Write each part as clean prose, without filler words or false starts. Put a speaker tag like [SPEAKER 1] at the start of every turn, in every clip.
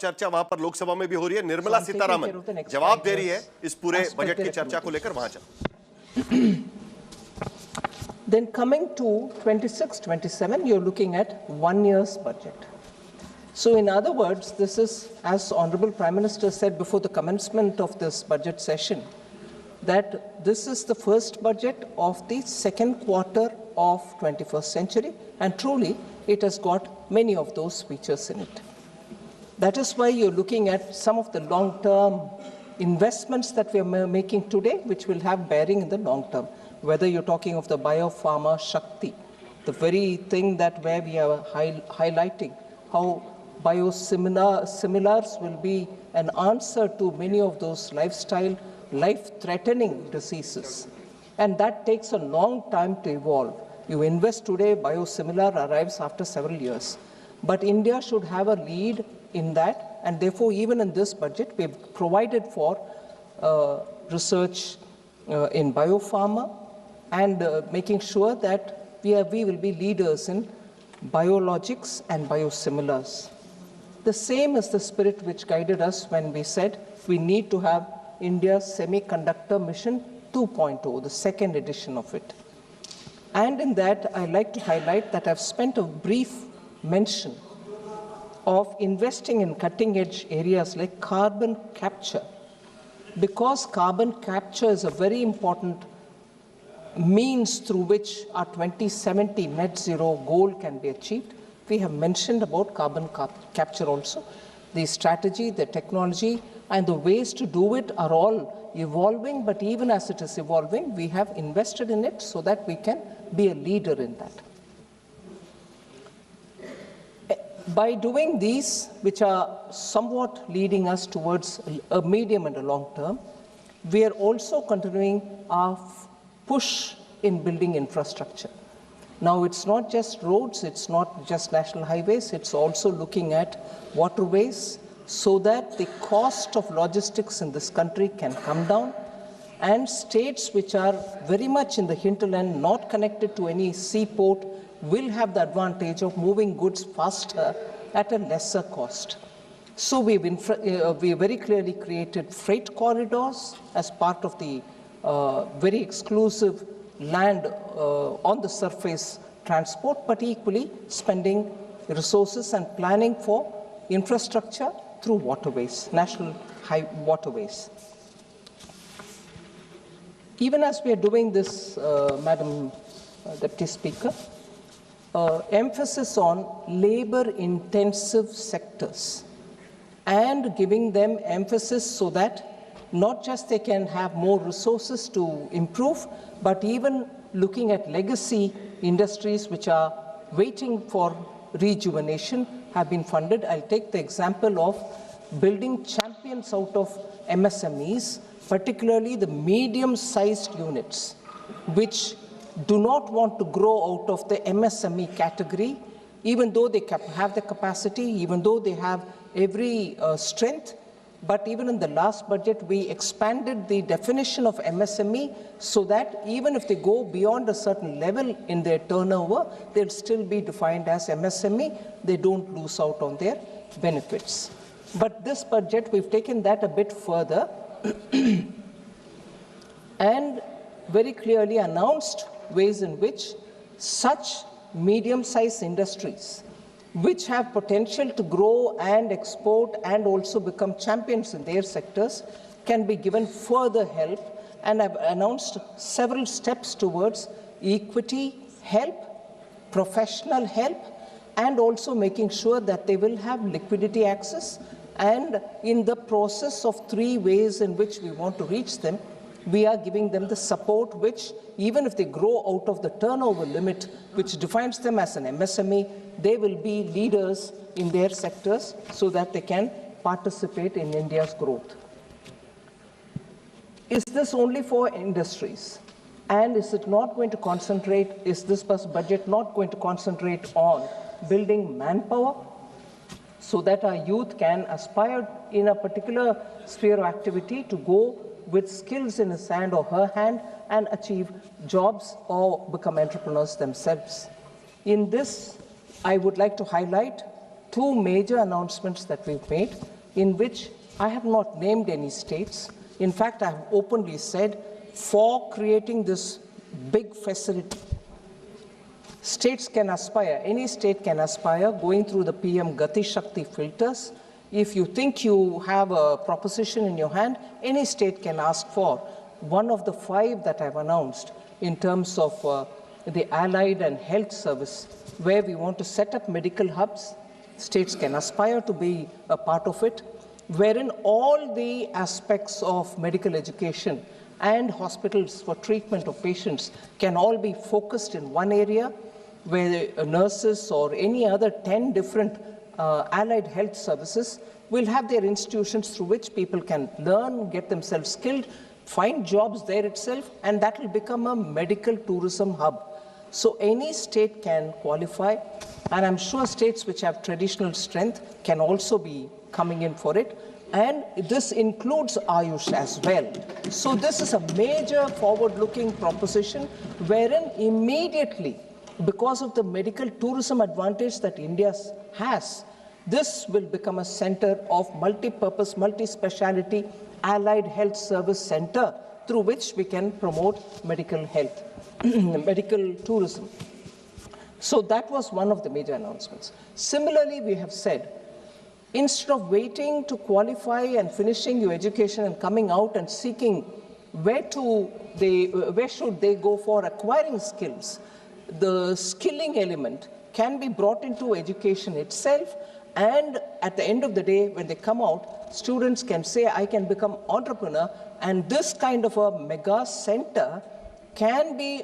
[SPEAKER 1] चर्चा वहां पर लोकसभा में भी हो रही है। निर्मला सीतारामन जवाब दे रही है इस पूरे बजट की चर्चा को लेकर, वहां चल।
[SPEAKER 2] Then coming to 26-27, you're looking at 1 year's budget. So in other words, this is, as Honorable Prime Minister said before the commencement of this budget session, that this is the first budget of the second quarter of 21st century, and truly it has got many of those features in it. That is why you're looking at some of the long-term investments that we are making today, which will have bearing in the long term. Whether you're talking of the biopharma Shakti, the very thing that where we are highlighting how biosimilars will be an answer to many of those life-threatening diseases. And that takes a long time to evolve. You invest today, biosimilar arrives after several years. But India should have a lead in that, and therefore even in this budget, we've provided for research in biopharma, and making sure that we will be leaders in biologics and biosimilars. The same is the spirit which guided us when we said we need to have India's Semiconductor Mission 2.0, the second edition of it. And in that, I'd like to highlight that I've spent a brief mention of investing in cutting-edge areas like carbon capture, because carbon capture is a very important means through which our 2070 net zero goal can be achieved. We have mentioned about carbon capture also. The strategy, the technology, and the ways to do it are all evolving, but even as it is evolving, we have invested in it so that we can be a leader in that. By doing these, which are somewhat leading us towards a medium and a long term, we are also continuing our push in building infrastructure. Now, it's not just roads, it's not just national highways, it's also looking at waterways so that the cost of logistics in this country can come down, and states which are very much in the hinterland, not connected to any seaport, will have the advantage of moving goods faster at a lesser cost. So we very clearly created freight corridors as part of the very exclusive land on the surface transport, but equally spending resources and planning for infrastructure through waterways, national high waterways. Even as we are doing this, Madam Deputy Speaker, emphasis on labor-intensive sectors and giving them emphasis so that not just they can have more resources to improve, but even looking at legacy industries which are waiting for rejuvenation have been funded. I'll take the example of building champions out of MSMEs, particularly the medium-sized units, which do not want to grow out of the MSME category, even though they have the capacity, even though they have every strength. But even in the last budget, we expanded the definition of MSME so that even if they go beyond a certain level in their turnover, they'll still be defined as MSME. They don't lose out on their benefits. But this budget, we've taken that a bit further and very clearly announced ways in which such medium-sized industries which have potential to grow and export and also become champions in their sectors can be given further help, and I've announced several steps towards equity help, professional help, and also making sure that they will have liquidity access. And in the process of 3 ways in which we want to reach them, we are giving them the support which, even if they grow out of the turnover limit, which defines them as an MSME, they will be leaders in their sectors so that they can participate in India's growth. Is this only for industries? And is it not going to concentrate, is this budget not going to concentrate on building manpower so that our youth can aspire in a particular sphere of activity to go with skills in his hand or her hand and achieve jobs or become entrepreneurs themselves? In this, I would like to highlight two major announcements that we've made, in which I have not named any states. In fact, I have openly said, for creating this big facility, states can aspire, any state can aspire, going through the PM Gati Shakti filters. If you think you have a proposition in your hand, any state can ask for one of the 5 that I've announced in terms of the allied and health service, where we want to set up medical hubs. States can aspire to be a part of it, wherein all the aspects of medical education and hospitals for treatment of patients can all be focused in one area, where nurses or any other 10 different allied health services will have their institutions through which people can learn, get themselves skilled, find jobs there itself, and that will become a medical tourism hub. So any state can qualify, and I'm sure states which have traditional strength can also be coming in for it. And this includes Ayush as well. So this is a major forward-looking proposition, wherein immediately, because of the medical tourism advantage that India has, this will become a center of multi-purpose, multi-speciality, allied health service center through which we can promote medical health, medical tourism. So that was one of the major announcements. Similarly, we have said, instead of waiting to qualify and finishing your education and coming out and seeking where should they go for acquiring skills, the skilling element can be brought into education itself, and at the end of the day, when they come out, students can say, I can become entrepreneur, and this kind of a mega center can be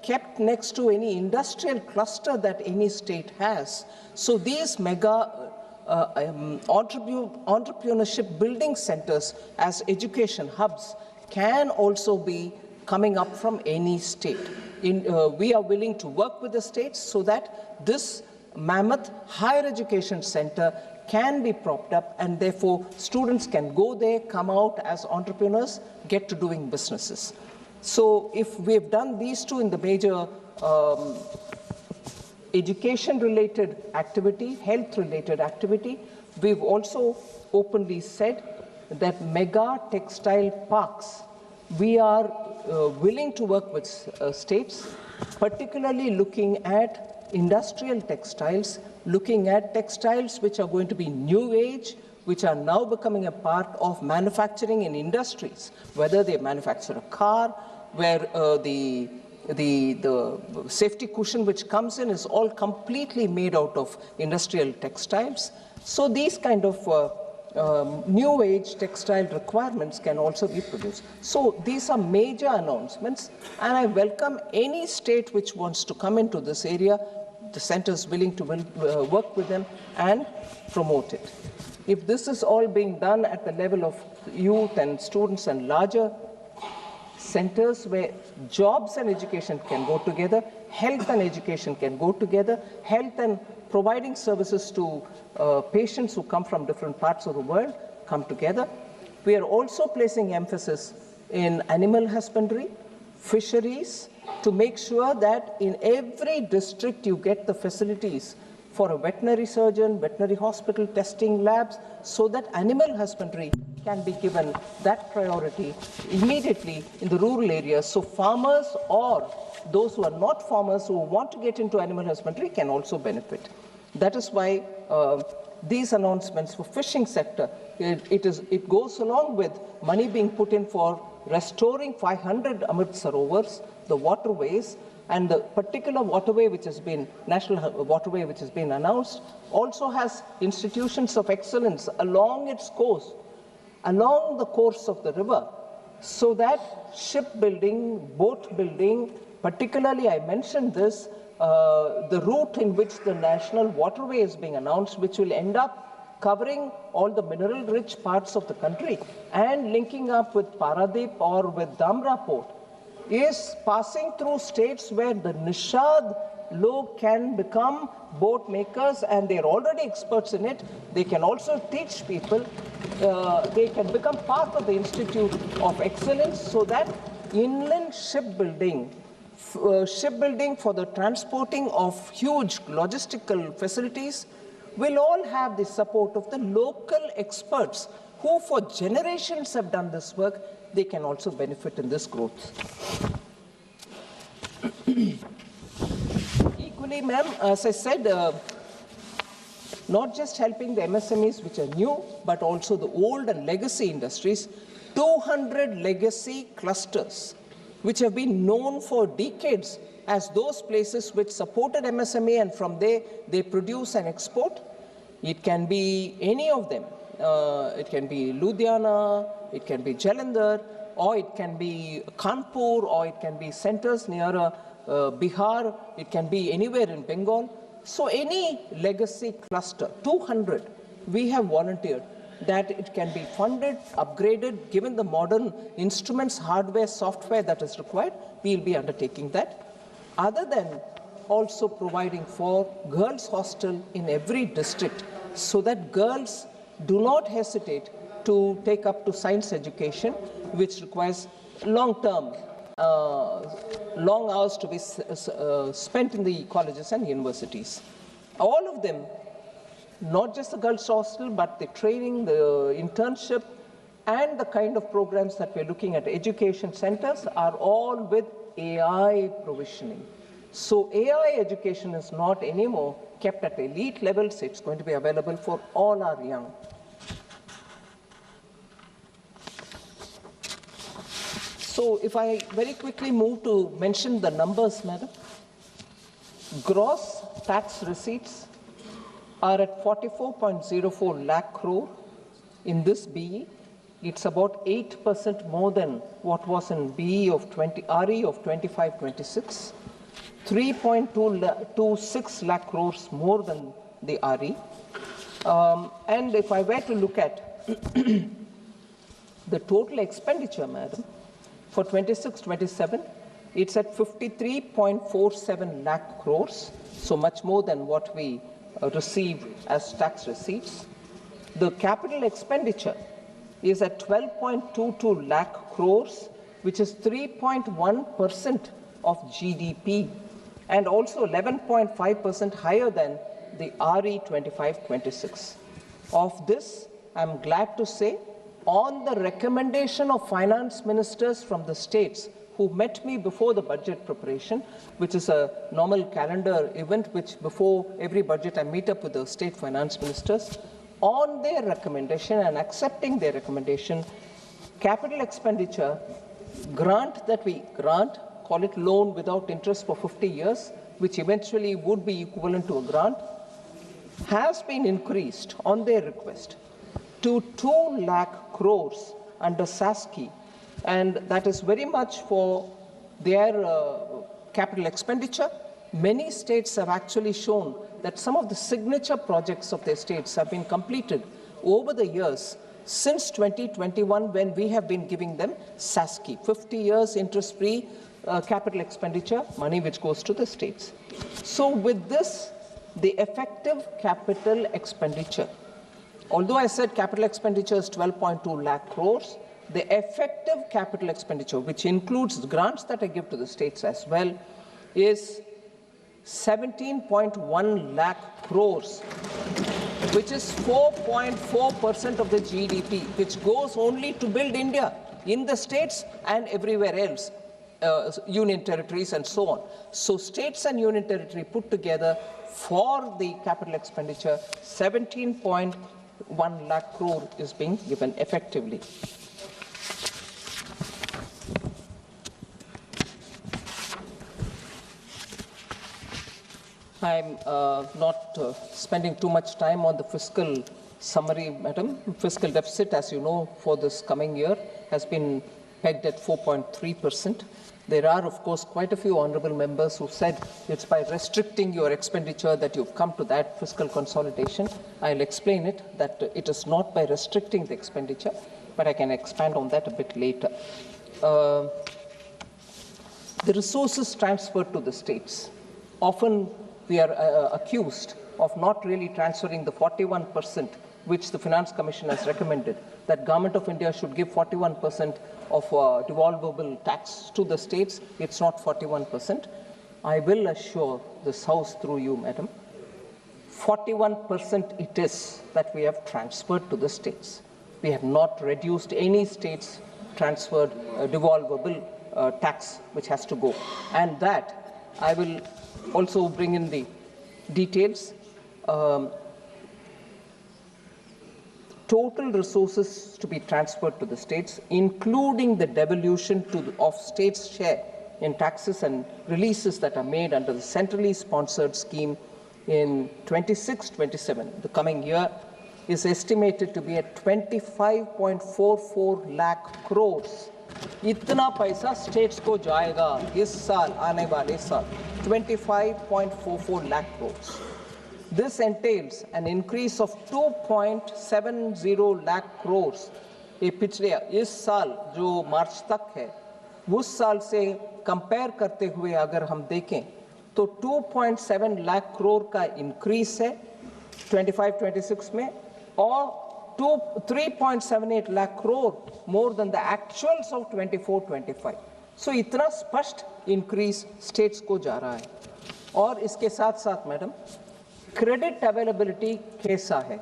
[SPEAKER 2] kept next to any industrial cluster that any state has. So these mega entrepreneurship building centers as education hubs can also be coming up from any state. We are willing to work with the states so that this mammoth higher education center can be propped up, and therefore students can go there, come out as entrepreneurs, get to doing businesses. So if we've done these two in the major education-related activity, health-related activity, we've also openly said that mega textile parks, we are willing to work with states, particularly looking at industrial textiles, looking at textiles which are going to be new age, which are now becoming a part of manufacturing in industries, whether they manufacture a car, where the safety cushion which comes in is all completely made out of industrial textiles. So these kind of new age textile requirements can also be produced. So these are major announcements, and I welcome any state which wants to come into this area. The center is willing to work with them and promote it. If this is all being done at the level of youth and students and larger centers where jobs and education can go together, health and education can go together, health and providing services to patients who come from different parts of the world come together. We are also placing emphasis in animal husbandry, fisheries, to make sure that in every district you get the facilities for a veterinary surgeon, veterinary hospital, testing labs, so that animal husbandry can be given that priority immediately in the rural areas. So farmers or those who are not farmers who want to get into animal husbandry can also benefit. That is why these announcements for fishing sector, it goes along with money being put in for restoring 500 Amrit Sarovars, the waterways, and the particular waterway which has been, national waterway which has been announced, also has institutions of excellence along its course, along the course of the river, so that shipbuilding, boat building, particularly I mentioned this, the route in which the national waterway is being announced, which will end up covering all the mineral-rich parts of the country and linking up with Paradip or with Dhamra port, is passing through states where the Nishad log can become boat makers, and they're already experts in it. They can also teach people. They can become part of the Institute of Excellence, so that inland shipbuilding for the transporting of huge logistical facilities will all have the support of the local experts who for generations have done this work. They can also benefit in this growth. Equally, ma'am, as I said, not just helping the MSMEs which are new, but also the old and legacy industries, 200 legacy clusters which have been known for decades as those places which supported MSME, and from there they produce and export. It can be any of them. It can be Ludhiana, it can be Jalandhar, or it can be Kanpur, or it can be centers near Bihar, it can be anywhere in Bengal. So any legacy cluster, 200, we have volunteered that it can be funded, upgraded, given the modern instruments, hardware, software that is required, we will be undertaking that. Other than also providing for girls' hostel in every district, so that girls do not hesitate to take up to science education, which requires long-term, long hours to be spent in the colleges and universities. All of them, not just the girls' hostel, but the training, the internship, and the kind of programs that we're looking at education centers are all with AI provisioning. So AI education is not anymore kept at elite levels. It's going to be available for all our young. So if I very quickly move to mention the numbers, madam. Gross tax receipts are at 44.04 lakh crore in this BE. It's about 8% more than what was in BE of RE of 25-26. 3.26 lakh crores more than the RE. And if I were to look at the total expenditure, madam, for 26-27, it's at 53.47 lakh crores, so much more than what we receive as tax receipts. The capital expenditure is at 12.22 lakh crores, which is 3.1% of GDP, and also 11.5% higher than the RE 25-26. Of this, I'm glad to say, on the recommendation of finance ministers from the states who met me before the budget preparation, which is a normal calendar event which before every budget I meet up with the state finance ministers, on their recommendation and accepting their recommendation, capital expenditure grant that we grant, call it loan without interest for 50 years, which eventually would be equivalent to a grant, has been increased on their request to 2 lakh crores under SASKI, and that is very much for their capital expenditure. Many states have actually shown that some of the signature projects of their states have been completed over the years since 2021, when we have been giving them SASKI, 50 years interest-free capital expenditure, money which goes to the states. So with this, the effective capital expenditure, although I said capital expenditure is 12.2 lakh crores, the effective capital expenditure, which includes the grants that I give to the states as well, is 17.1 lakh crores, which is 4.4% of the GDP, which goes only to build India in the states and everywhere else, union territories and so on. So states and union territory put together for the capital expenditure, 17.1 lakh crore is being given effectively. I'm not spending too much time on the fiscal summary, madam. Fiscal deficit, as you know, for this coming year has been pegged at 4.3%. There are, of course, quite a few honorable members who said it's by restricting your expenditure that you've come to that fiscal consolidation. I'll explain it, that it is not by restricting the expenditure, but I can expand on that a bit later. The resources transferred to the states. Often we are accused of not really transferring the 41%, which the Finance Commission has recommended, that Government of India should give 41% of devolvable tax to the states. It's not 41%. I will assure this House through you, madam, 41% it is that we have transferred to the states. We have not reduced any states transferred devolvable tax which has to go. And that I will also bring in the details. Total resources to be transferred to the states, including the devolution of states' share in taxes and releases that are made under the centrally sponsored scheme in 26-27, the coming year, is estimated to be at 25.44 lakh crores. इतना पैसा states को जाएगा इस साल, आने वाले साल, 25.44 lakh crores. This entails an increase of 2.70 lakh crores. ये पिछले इस साल जो मार्च तक है, उस साल से कंपेयर करते हुए अगर हम देखें तो 2.7 लाख करोड़ का इंक्रीज है 25-26 में और 3.78 lakh crore more than the actuals of 24-25. So इतना स्पष्ट इंक्रीज स्टेट्स को जा रहा है. और इसके साथ साथ मैडम क्रेडिट अवेलेबिलिटी कैसा है?